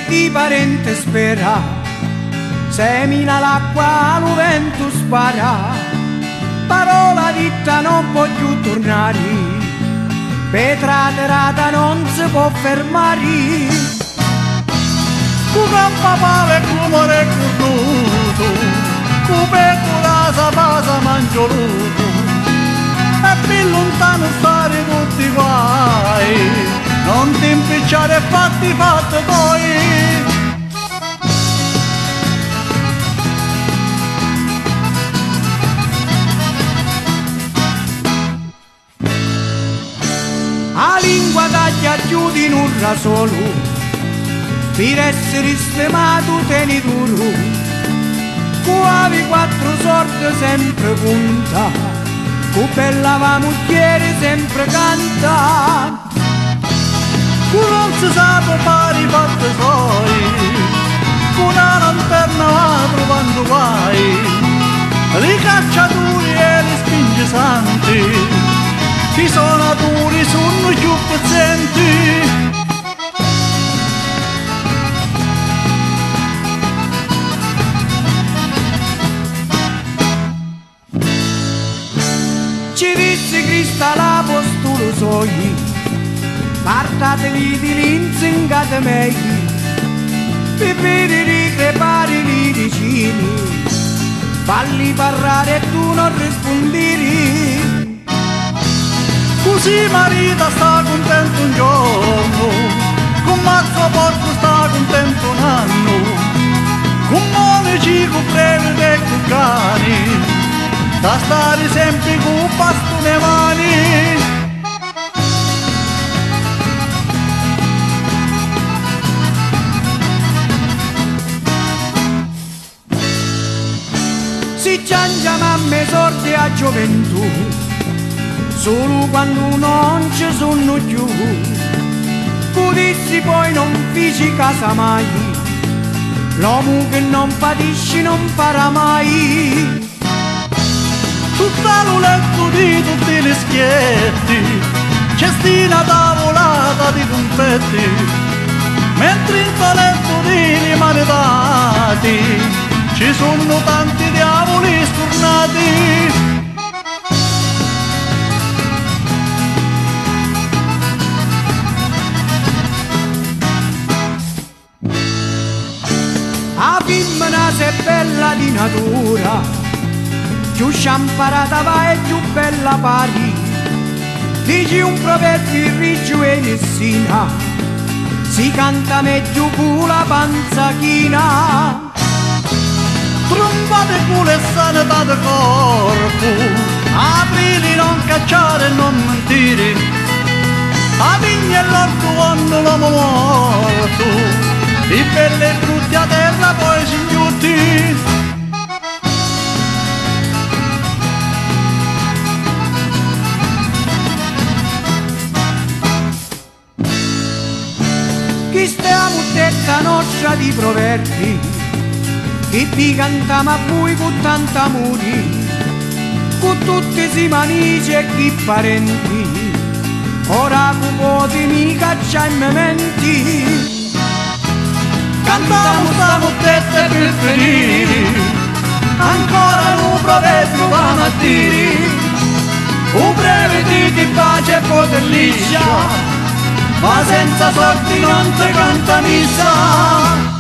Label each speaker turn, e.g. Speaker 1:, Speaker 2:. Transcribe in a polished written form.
Speaker 1: che di parente spera, semina l'acqua al vento spara, parola ditta non può più tornare, petraterata non si può fermare. Cu campa pale come curduto, cu pecora sa pasa mangioluto, e più lontano stare tutti guai, non ti impicciare e fatti poi. A lingua taglia giù di un rasolo, per essere sistemato teni duro, cuavi quattro sorte sempre punta, cu bella va mucchiere sempre canta, cu non si sa fare i fatti suoi, cu una lanterna va trovando guai, li cacciatori e li spinge santi, i suonatori sono più pezzenti. Ci disse Cristo all'apostolo sogli, partatevi di l'inzingate meglio, pipiri crepari li vicini, falli parlare e tu non rispondiri. Così marito sta contento un giorno, con mazzo porco sta contento un anno, con monecico prevede con cani, da stare sempre con bastone e mani. Si ciangia mamme sorte a gioventù, solo quando non ci sono più, codissi poi non fici casa mai, l'uomo che non patisce non farà mai. Tutta l'uletto di tutti gli schietti, cestina tavolata di confetti, mentre in letto di maritati ci sono tanti diavoli stornati. La femmina se è bella di natura, più sciamparata va e più bella pari, dici un proverbio riggio e Messina, si canta meglio con la panza china. Trombate con le sanità del corpo, aprili non cacciare e non mentire, a vigna e l'orto quando l'uomo morto, i belli e brutti a terra poi si ingiutti. Chi stiamo detta nostra di proverbi, chi ti canta ma poi con tanta muri, con tutti si manici e chi parenti, ora cu poti mi caccia in mementi. Cantiamo stiamo detta per finire, ancora un proverbio vanno a dire, un breve di pace e poter liscia, ma senza sorti non ti canta missa.